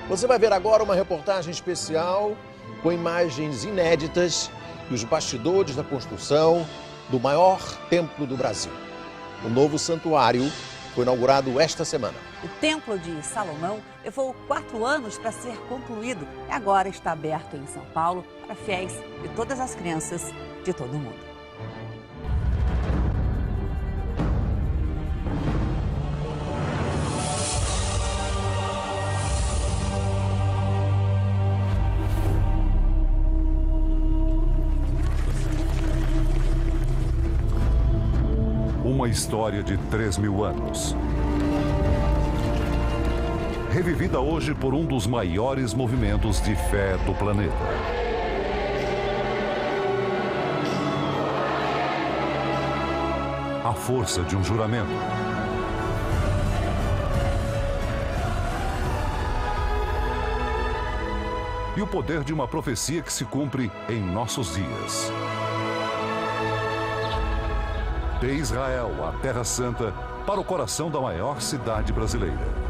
Você vai ver agora uma reportagem especial com imagens inéditas e os bastidores da construção do maior templo do Brasil. O novo santuário foi inaugurado esta semana. O Templo de Salomão levou 4 anos para ser concluído e agora está aberto em São Paulo para fiéis e todas as crianças de todo o mundo. Uma história de 3.000 anos. Revivida hoje por um dos maiores movimentos de fé do planeta. A força de um juramento. E o poder de uma profecia que se cumpre em nossos dias. De Israel, a Terra Santa, para o coração da maior cidade brasileira.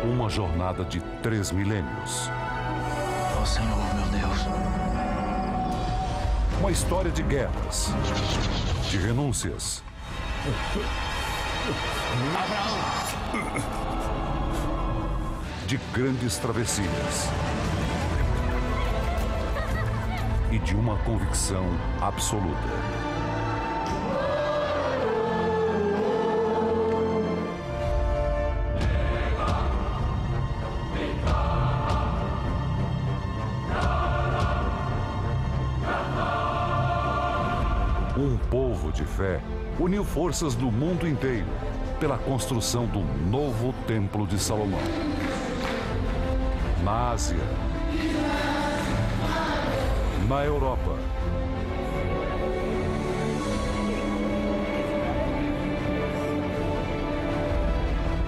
Uma jornada de 3 milênios. Ó Senhor, meu Deus. Uma história de guerras, de renúncias. De grandes travessias. E de uma convicção absoluta. Um povo de fé uniu forças do mundo inteiro pela construção do novo Templo de Salomão. Na Ásia, na Europa,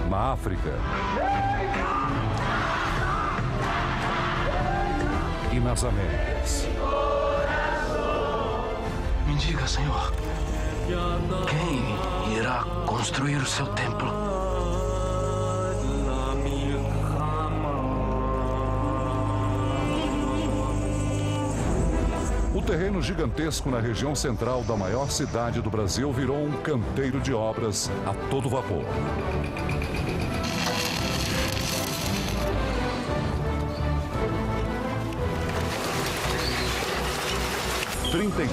na África e nas Américas. Me diga, Senhor, quem irá construir o seu templo? O terreno gigantesco na região central da maior cidade do Brasil virou um canteiro de obras a todo vapor.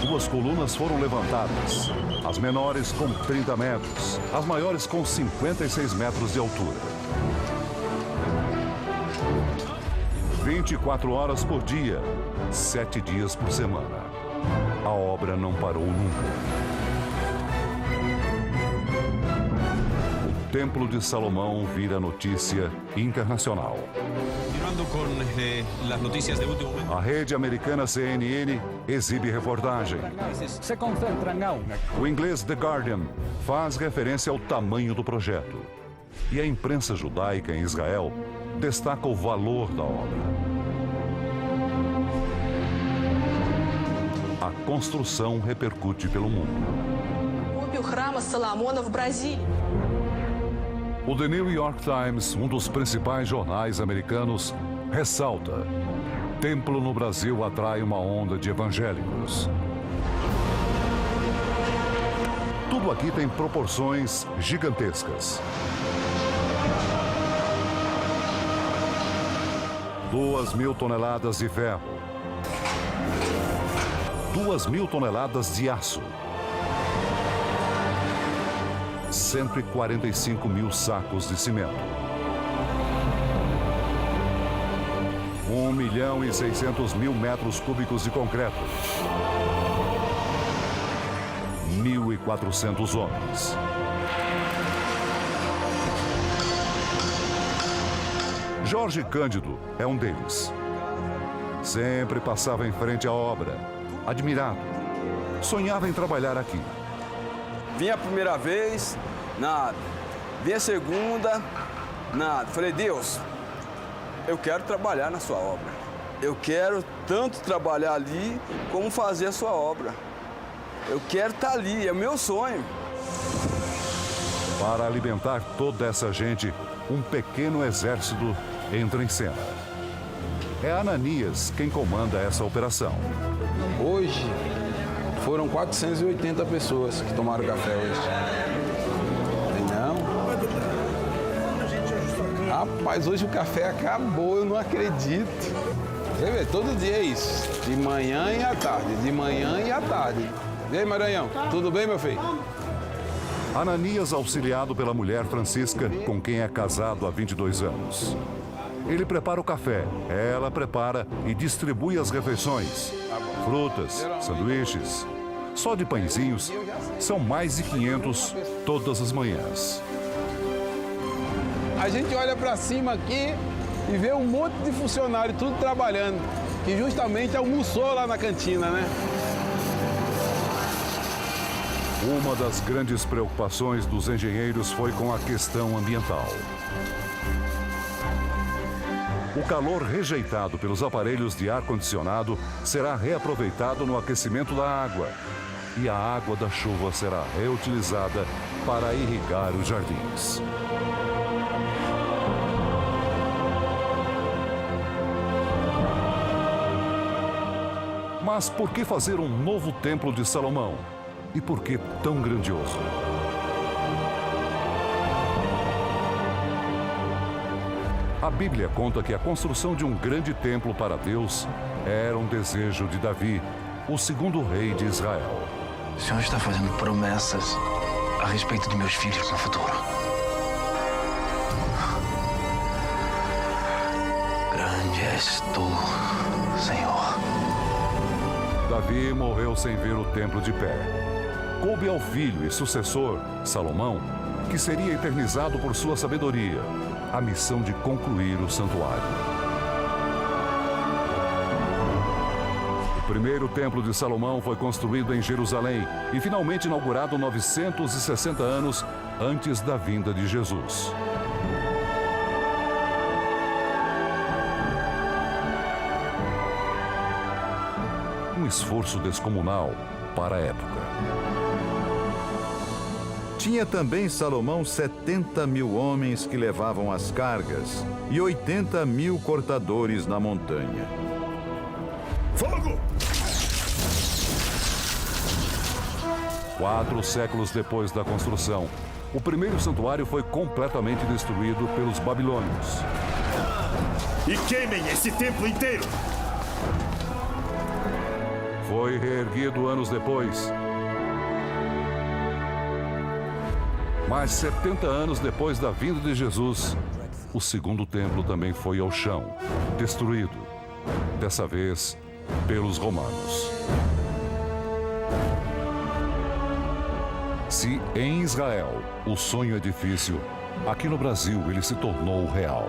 Duas colunas foram levantadas, as menores com 30 metros, as maiores com 56 metros de altura. 24 horas por dia, 7 dias por semana. A obra não parou nunca. O Templo de Salomão vira notícia internacional. A rede americana CNN exibe reportagem. O inglês The Guardian faz referência ao tamanho do projeto. E a imprensa judaica em Israel destaca o valor da obra. A construção repercute pelo mundo. O The New York Times, um dos principais jornais americanos, ressalta: templo no Brasil atrai uma onda de evangélicos. Tudo aqui tem proporções gigantescas. 2.000 toneladas de ferro. 2.000 toneladas de aço. 145.000 sacos de cimento. 1.600.000 metros cúbicos de concreto. 1.400 homens. Jorge Cândido é um deles. Sempre passava em frente à obra, admirado. Sonhava em trabalhar aqui. Vim a primeira vez, nada. Vim a segunda, nada. Falei, Deus, eu quero trabalhar na sua obra. eu quero tanto trabalhar ali como fazer a sua obra. Eu quero estar ali, é o meu sonho. Para alimentar toda essa gente, um pequeno exército entra em cena. É Ananias quem comanda essa operação. Hoje, foram 480 pessoas que tomaram café hoje. Não? Rapaz, hoje o café acabou, eu não acredito. Você vê, todo dia é isso. De manhã e à tarde, de manhã e à tarde. E aí, Maranhão, tudo bem, meu filho? Ananias, auxiliado pela mulher Francisca, com quem é casado há 22 anos. Ele prepara o café, ela prepara e distribui as refeições. Frutas, sanduíches, só de pãezinhos, são mais de 500 todas as manhãs. A gente olha para cima aqui e vê um monte de funcionário, tudo trabalhando, que justamente almoçou lá na cantina, né? Uma das grandes preocupações dos engenheiros foi com a questão ambiental. O calor rejeitado pelos aparelhos de ar-condicionado será reaproveitado no aquecimento da água. E a água da chuva será reutilizada para irrigar os jardins. Mas por que fazer um novo templo de Salomão? E por que tão grandioso? A Bíblia conta que a construção de um grande templo para Deus era um desejo de Davi, o segundo rei de Israel. O Senhor está fazendo promessas a respeito de meus filhos no futuro. Grande és tu, Senhor. Davi morreu sem ver o templo de pé. Coube ao filho e sucessor, Salomão, que seria eternizado por sua sabedoria, a missão de concluir o santuário. O primeiro templo de Salomão foi construído em Jerusalém e finalmente inaugurado 960 anos antes da vinda de Jesus. Um esforço descomunal para a época. Tinha também Salomão 70 mil homens que levavam as cargas e 80 mil cortadores na montanha. Fogo! 4 séculos depois da construção, o primeiro santuário foi completamente destruído pelos babilônios. E queimem esse templo inteiro! Foi reerguido anos depois. Mas 70 anos depois da vinda de Jesus, o segundo templo também foi ao chão, destruído, dessa vez pelos romanos. Se em Israel o sonho é difícil, aqui no Brasil ele se tornou real.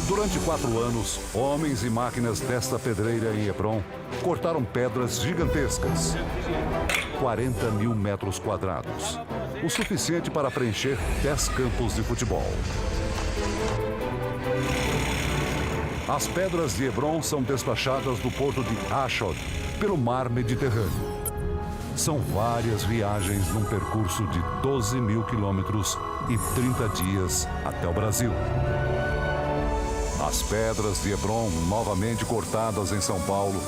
Durante 4 anos, homens e máquinas desta pedreira em Hebrom cortaram pedras gigantescas. 40 mil metros quadrados. O suficiente para preencher 10 campos de futebol. As pedras de Hebrom são despachadas do porto de Ashdod, pelo mar Mediterrâneo. São várias viagens num percurso de 12 mil quilômetros e 30 dias até o Brasil. As pedras de Hebrom, novamente cortadas em São Paulo,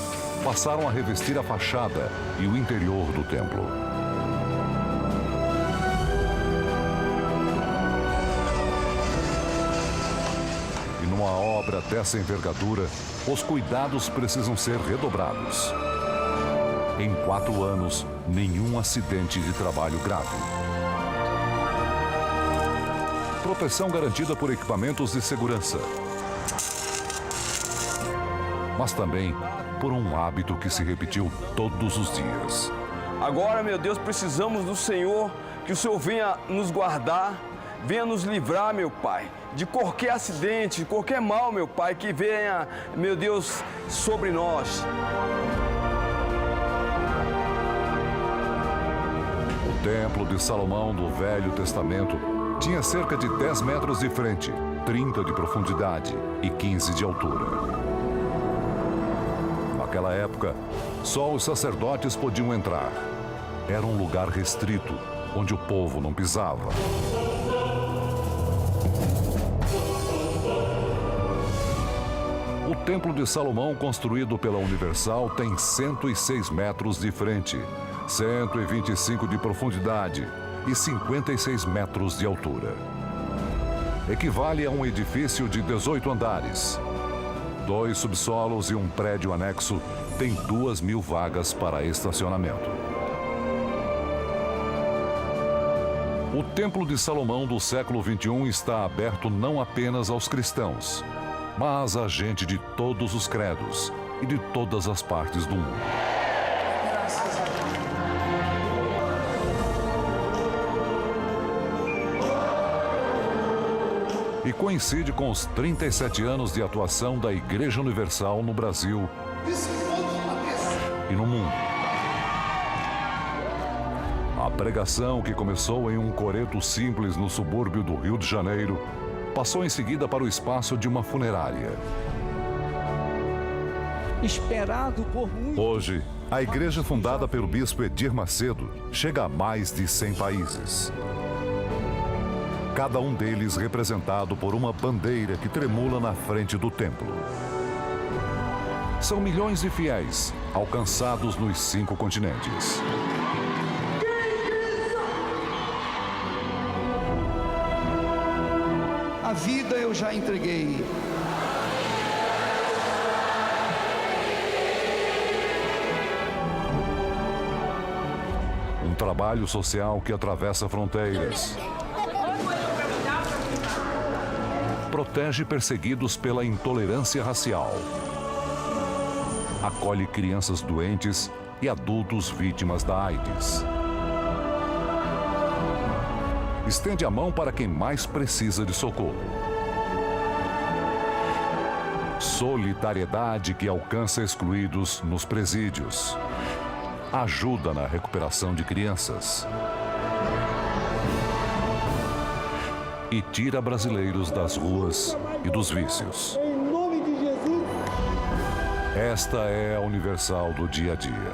passaram a revestir a fachada e o interior do templo. E numa obra dessa envergadura, os cuidados precisam ser redobrados. Em 4 anos, nenhum acidente de trabalho grave. Proteção garantida por equipamentos de segurança. Mas também por um hábito que se repetiu todos os dias. Agora, meu Deus, precisamos do Senhor, que o Senhor venha nos guardar, venha nos livrar, meu Pai, de qualquer acidente, de qualquer mal, meu Pai, que venha, meu Deus, sobre nós. O Templo de Salomão do Velho Testamento Tinha cerca de 10 metros de frente, 30 de profundidade e 15 de altura. Naquela época, só os sacerdotes podiam entrar. Era um lugar restrito, onde o povo não pisava. O Templo de Salomão, construído pela Universal, tem 106 metros de frente, 125 de profundidade e 56 metros de altura. Equivale a um edifício de 18 andares. 2 subsolos e um prédio anexo tem 2.000 vagas para estacionamento. O Templo de Salomão do século XXI está aberto não apenas aos cristãos, mas a gente de todos os credos e de todas as partes do mundo. E coincide com os 37 anos de atuação da Igreja Universal no Brasil e no mundo. A pregação, que começou em um coreto simples no subúrbio do Rio de Janeiro, passou em seguida para o espaço de uma funerária. Esperado por muitos. Hoje, a igreja fundada pelo bispo Edir Macedo chega a mais de 100 países. Cada um deles representado por uma bandeira que tremula na frente do templo. São milhões de fiéis, alcançados nos 5 continentes. A vida eu já entreguei. Um trabalho social que atravessa fronteiras. Protege perseguidos pela intolerância racial. Acolhe crianças doentes e adultos vítimas da AIDS. Estende a mão para quem mais precisa de socorro. Solidariedade que alcança excluídos nos presídios. Ajuda na recuperação de crianças. E tira brasileiros das ruas e dos vícios. Em nome de Jesus. Esta é a Universal do dia a dia.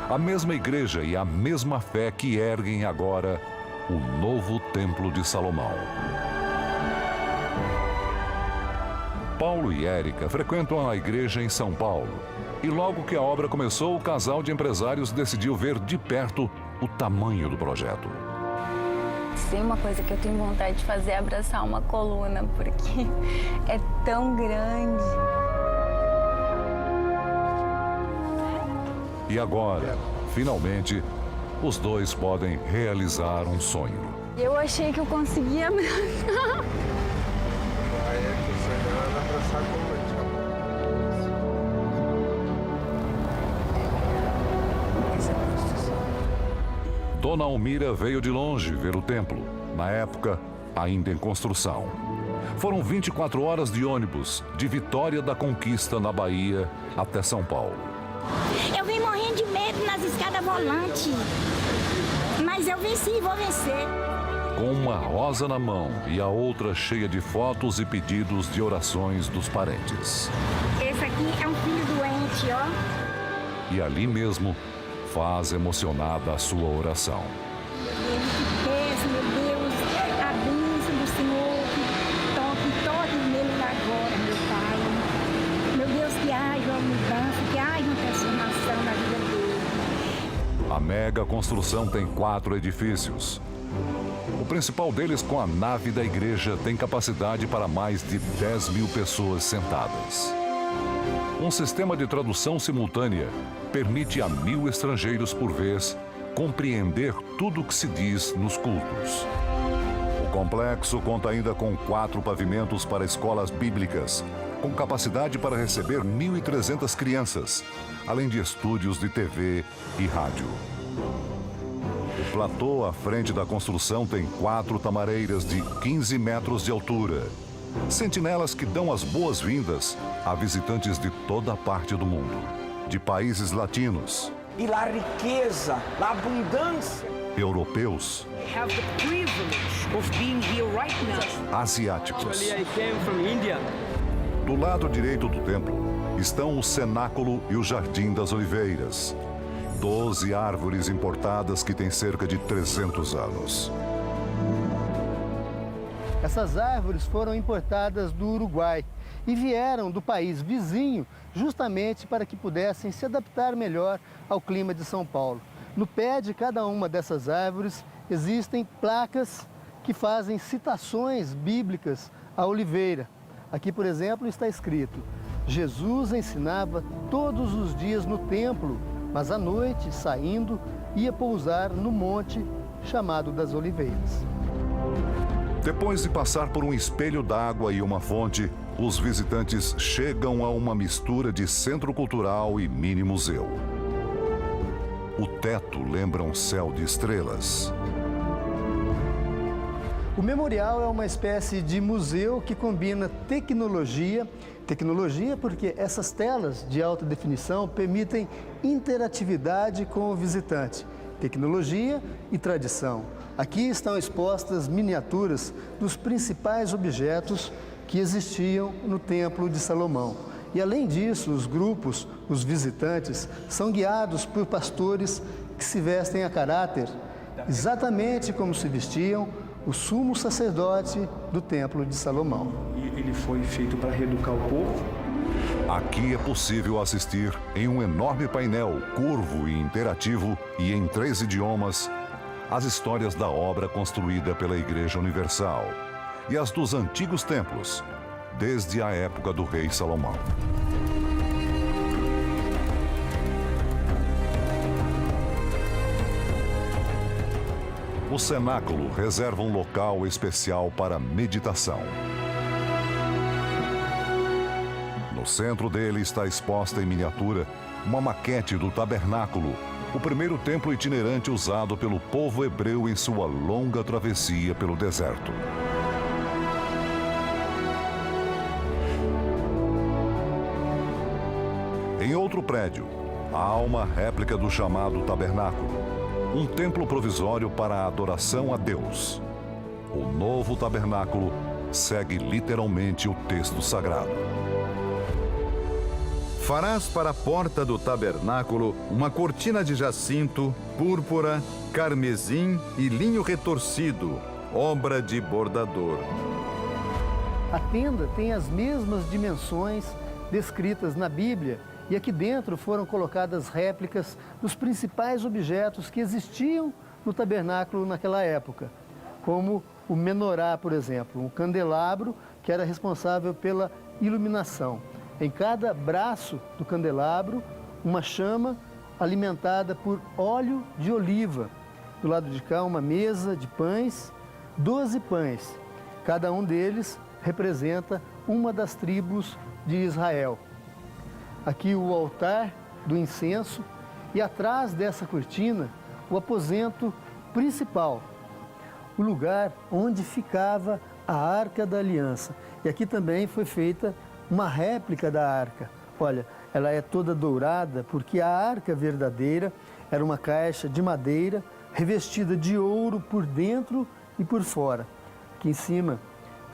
A mesma igreja e a mesma fé que erguem agora o novo Templo de Salomão. Paulo e Érica frequentam a igreja em São Paulo. E logo que a obra começou, o casal de empresários decidiu ver de perto o tamanho do projeto. Sim, uma coisa que eu tenho vontade de fazer é abraçar uma coluna, porque é tão grande. E agora, finalmente, os dois podem realizar um sonho. Eu achei que eu conseguia abraçar. Aí é que o sonho é abraçar a coluna. Dona Almira veio de longe ver o templo, na época ainda em construção. Foram 24 horas de ônibus, de Vitória da Conquista, na Bahia, até São Paulo. Eu vim morrendo de medo nas escadas volantes, mas eu venci e vou vencer. Com uma rosa na mão e a outra cheia de fotos e pedidos de orações dos parentes. Esse aqui é um filho doente, ó. E ali mesmo, faz emocionada a sua oração. Peço, meu Deus, a bênção do Senhor, que toque nele agora, meu Pai. Meu Deus, que haja uma mudança, que haja uma transformação na vida dele. A mega construção tem 4 edifícios. O principal deles, com a nave da igreja, tem capacidade para mais de 10.000 pessoas sentadas. Um sistema de tradução simultânea permite a 1.000 estrangeiros por vez compreender tudo o que se diz nos cultos. O complexo conta ainda com 4 pavimentos para escolas bíblicas, com capacidade para receber 1.300 crianças, além de estúdios de TV e rádio. O platô à frente da construção tem 4 tamareiras de 15 metros de altura. Sentinelas que dão as boas-vindas a visitantes de toda a parte do mundo, de países latinos. E lá a riqueza, a abundância. europeus, asiáticos. Do lado direito do templo estão o cenáculo e o Jardim das Oliveiras. 12 árvores importadas que têm cerca de 300 anos. Essas árvores foram importadas do Uruguai e vieram do país vizinho justamente para que pudessem se adaptar melhor ao clima de São Paulo. No pé de cada uma dessas árvores existem placas que fazem citações bíblicas à oliveira. Aqui, por exemplo, está escrito: Jesus ensinava todos os dias no templo, mas à noite, saindo, ia pousar no monte chamado das Oliveiras. Depois de passar por um espelho d'água e uma fonte, os visitantes chegam a uma mistura de centro cultural e mini museu. O teto lembra um céu de estrelas. O memorial é uma espécie de museu que combina tecnologia porque essas telas de alta definição permitem interatividade com o visitante, tecnologia e tradição. Aqui estão expostas miniaturas dos principais objetos que existiam no Templo de Salomão. E além disso, os grupos, os visitantes, são guiados por pastores que se vestem a caráter, exatamente como se vestiam o sumo sacerdote do Templo de Salomão. Ele foi feito para reeducar o povo. Aqui é possível assistir em um enorme painel curvo e interativo e em 3 idiomas as histórias da obra construída pela Igreja Universal e as dos antigos templos, desde a época do rei Salomão. O cenáculo reserva um local especial para meditação. No centro dele está exposta em miniatura uma maquete do tabernáculo, o primeiro templo itinerante usado pelo povo hebreu em sua longa travessia pelo deserto. Em outro prédio, há uma réplica do chamado tabernáculo, um templo provisório para a adoração a Deus. O novo tabernáculo segue literalmente o texto sagrado. Farás para a porta do tabernáculo uma cortina de jacinto, púrpura, carmesim e linho retorcido, obra de bordador. A tenda tem as mesmas dimensões descritas na Bíblia e aqui dentro foram colocadas réplicas dos principais objetos que existiam no tabernáculo naquela época, como o menorá, por exemplo, um candelabro que era responsável pela iluminação. Em cada braço do candelabro, uma chama alimentada por óleo de oliva. Do lado de cá, uma mesa de pães, 12 pães. Cada um deles representa uma das tribos de Israel. Aqui o altar do incenso e atrás dessa cortina, o aposento principal, o lugar onde ficava a Arca da Aliança. E aqui também foi feita uma réplica da arca. Olha, ela é toda dourada porque a arca verdadeira era uma caixa de madeira revestida de ouro por dentro e por fora. Aqui em cima,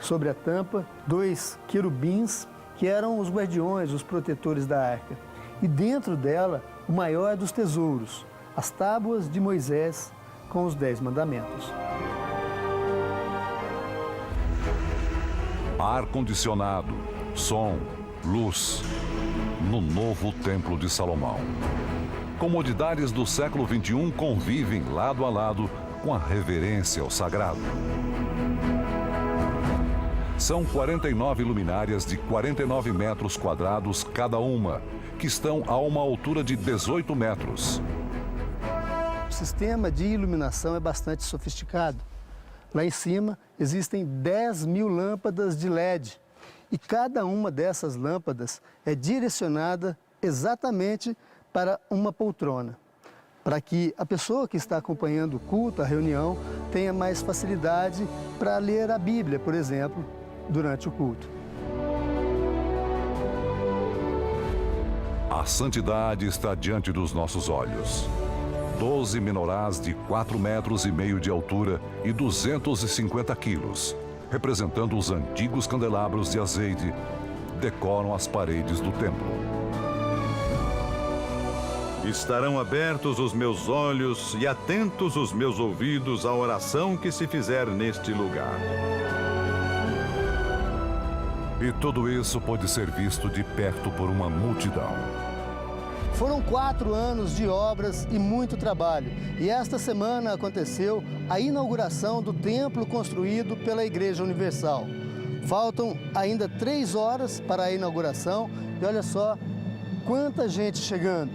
sobre a tampa, 2 querubins que eram os guardiões, os protetores da arca. E dentro dela, o maior dos tesouros, as tábuas de Moisés com os 10 mandamentos. Ar-condicionado, som, luz, no novo Templo de Salomão. Comodidades do século XXI convivem lado a lado com a reverência ao sagrado. São 49 luminárias de 49 metros quadrados cada uma, que estão a uma altura de 18 metros. O sistema de iluminação é bastante sofisticado. Lá em cima existem 10.000 lâmpadas de LED e cada uma dessas lâmpadas é direcionada exatamente para uma poltrona, para que a pessoa que está acompanhando o culto, a reunião, tenha mais facilidade para ler a Bíblia, por exemplo, durante o culto. A santidade está diante dos nossos olhos. 12 menorás de 4,5 metros de altura e 250 quilos, representando os antigos candelabros de azeite, decoram as paredes do templo. Estarão abertos os meus olhos e atentos os meus ouvidos à oração que se fizer neste lugar. E tudo isso pode ser visto de perto por uma multidão. Foram 4 anos de obras e muito trabalho. E esta semana aconteceu a inauguração do templo construído pela Igreja Universal. Faltam ainda 3 horas para a inauguração e olha só quanta gente chegando.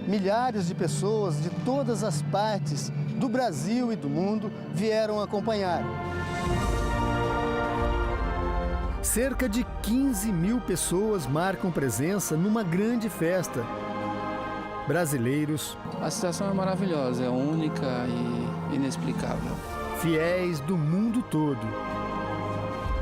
Milhares de pessoas de todas as partes do Brasil e do mundo vieram acompanhar. Cerca de 15 mil pessoas marcam presença numa grande festa. Brasileiros. A situação é maravilhosa, é única e inexplicável. Fiéis do mundo todo.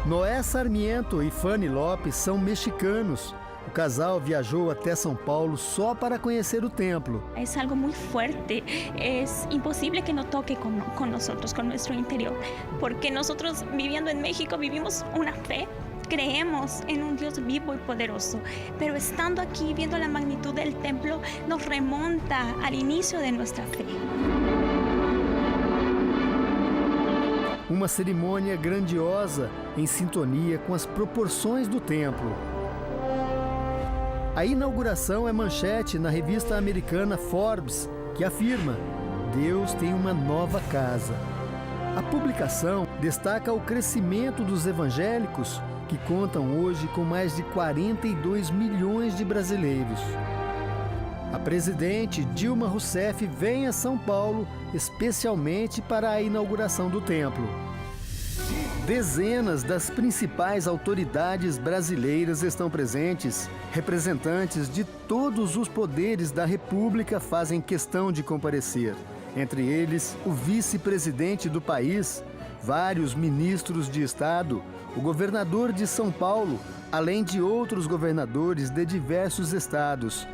Noé Sarmiento e Fanny Lopes são mexicanos. O casal viajou até São Paulo só para conhecer o templo. É algo muito forte. É impossível que não toque com nós, com nosso interior. Porque nós, vivendo em México, vivimos uma fé. Creemos en un Dios vivo y poderoso, pero estando aquí viendo la magnitud del templo nos remonta al inicio de nuestra fe. Uma cerimônia grandiosa em sintonia com as proporções do templo. A inauguração é manchete na revista americana Forbes, que afirma: Deus tem uma nova casa. A publicação destaca o crescimento dos evangélicos, que contam hoje com mais de 42 milhões de brasileiros. A presidente Dilma Rousseff vem a São Paulo especialmente para a inauguração do templo. Dezenas das principais autoridades brasileiras estão presentes. Representantes de todos os poderes da República fazem questão de comparecer. Entre eles, o vice-presidente do país, vários ministros de Estado, o governador de São Paulo, além de outros governadores de diversos estados.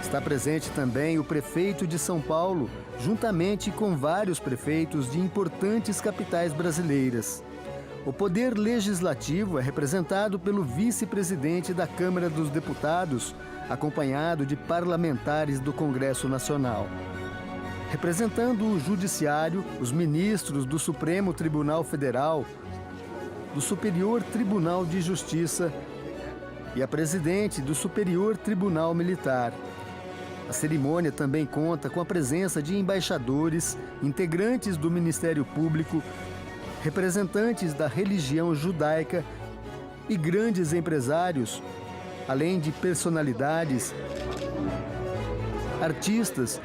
Está presente também o prefeito de São Paulo, juntamente com vários prefeitos de importantes capitais brasileiras. O poder legislativo é representado pelo vice-presidente da Câmara dos Deputados, acompanhado de parlamentares do Congresso Nacional. Representando o Judiciário, os ministros do Supremo Tribunal Federal, do Superior Tribunal de Justiça e a presidente do Superior Tribunal Militar. A cerimônia também conta com a presença de embaixadores, integrantes do Ministério Público, representantes da religião judaica e grandes empresários, além de personalidades, artistas,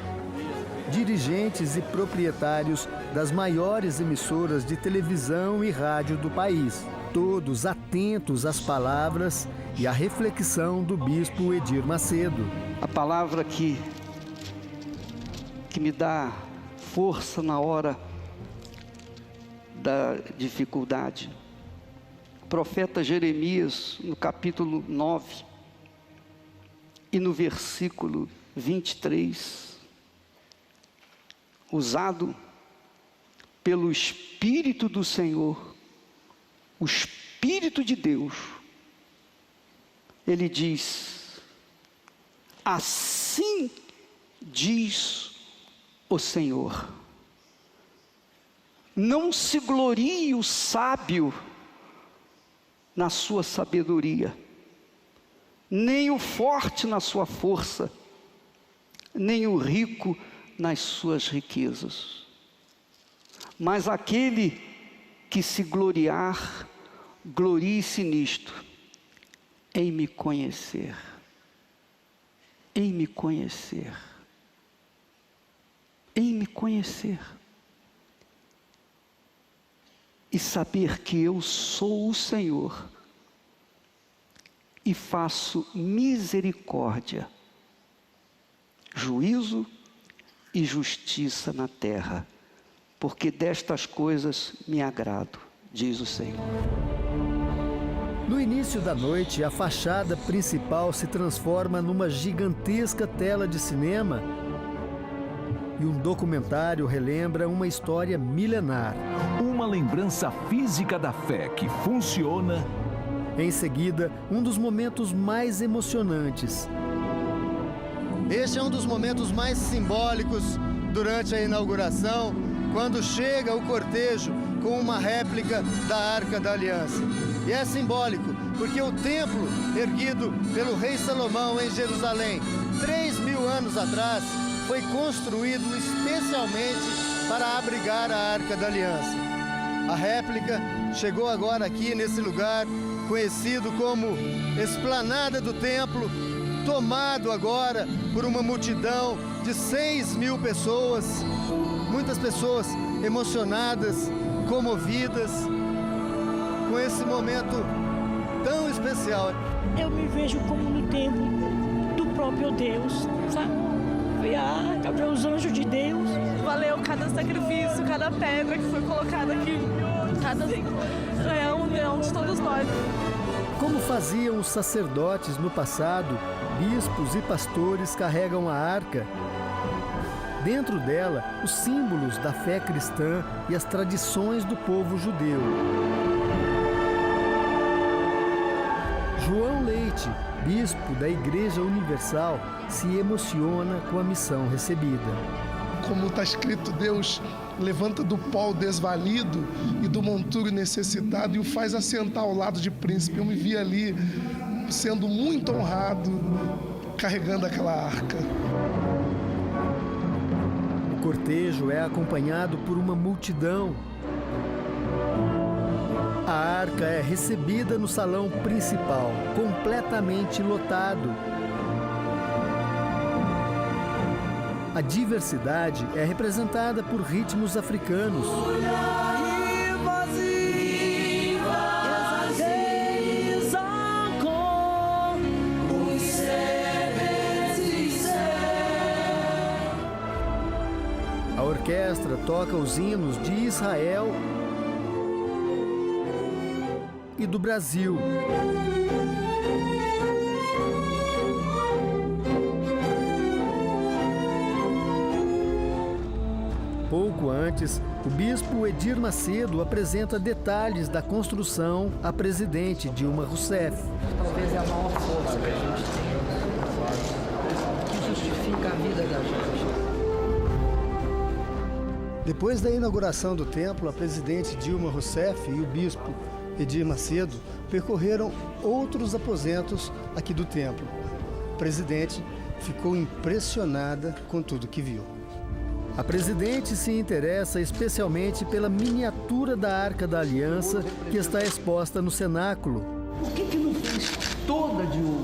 dirigentes e proprietários das maiores emissoras de televisão e rádio do país, todos atentos às palavras e à reflexão do bispo Edir Macedo. A palavra que me dá força na hora da dificuldade. O profeta Jeremias, no capítulo 9 e no versículo 23, usado pelo Espírito do Senhor, o Espírito de Deus, ele diz: assim diz o Senhor, não se glorie o sábio na sua sabedoria, nem o forte na sua força, nem o rico nas suas riquezas. Mas aquele que se gloriar, glorie-se nisto, em me conhecer. Em me conhecer. Em me conhecer. E saber que eu sou o Senhor e faço misericórdia, juízo e justiça na terra, porque destas coisas me agrado, diz o Senhor. No início da noite, a fachada principal se transforma numa gigantesca tela de cinema e um documentário relembra uma história milenar. Uma lembrança física da fé que funciona. Em seguida, um dos momentos mais emocionantes. Este é um dos momentos mais simbólicos durante a inauguração, quando chega o cortejo com uma réplica da Arca da Aliança. E é simbólico porque o templo erguido pelo rei Salomão em Jerusalém, 3.000 anos atrás, foi construído especialmente para abrigar a Arca da Aliança. A réplica chegou agora aqui nesse lugar, conhecido como Esplanada do Templo, tomado agora por uma multidão de 6.000 pessoas, muitas pessoas emocionadas, comovidas, com esse momento tão especial. Eu me vejo como no templo do próprio Deus, sabe? Ver a arca, ver os anjos de Deus. Valeu cada sacrifício, cada pedra que foi colocada aqui, cada união de todos nós. Como faziam os sacerdotes no passado, bispos e pastores carregam a arca. Dentro dela, os símbolos da fé cristã e as tradições do povo judeu. João Leite, bispo da Igreja Universal, se emociona com a missão recebida. Como está escrito, Deus levanta do pó o desvalido e do monturo necessitado e o faz assentar ao lado de príncipe. Eu me vi ali sendo muito honrado, carregando aquela arca. O cortejo é acompanhado por uma multidão. A arca é recebida no salão principal, completamente lotado. A diversidade é representada por ritmos africanos. A orquestra toca os hinos de Israel e do Brasil. Pouco antes, o bispo Edir Macedo apresenta detalhes da construção à presidente Dilma Rousseff. Talvez é a maior força que a gente tem, que justifica a vida da gente. Depois da inauguração do templo, a presidente Dilma Rousseff e o bispo Edir Macedo percorreram outros aposentos aqui do templo. A presidente ficou impressionada com tudo que viu. A presidente se interessa especialmente pela miniatura da Arca da Aliança que está exposta no cenáculo. Por que não fez toda de ouro?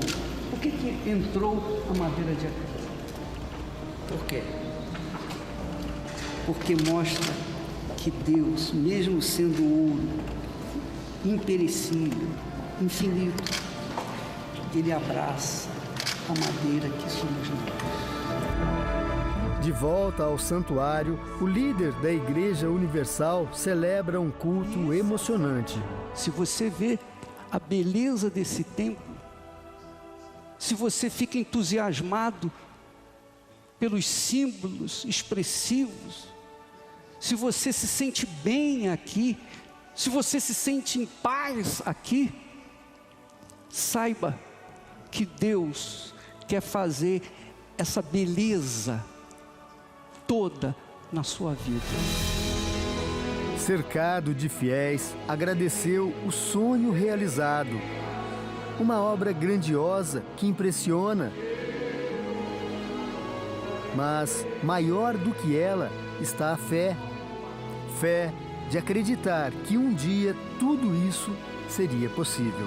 Por que entrou a madeira de acrílico? Por quê? Porque mostra que Deus, mesmo sendo ouro, imperecível, infinito, Ele abraça a madeira que somos nós. De volta ao santuário, o líder da Igreja Universal celebra um culto emocionante. Se você vê a beleza desse templo, se você fica entusiasmado pelos símbolos expressivos, se você se sente bem aqui, se você se sente em paz aqui, saiba que Deus quer fazer essa beleza toda na sua vida. Cercado de fiéis, agradeceu o sonho realizado. Uma obra grandiosa que impressiona. Mas maior do que ela está a fé. Fé de acreditar que um dia tudo isso seria possível.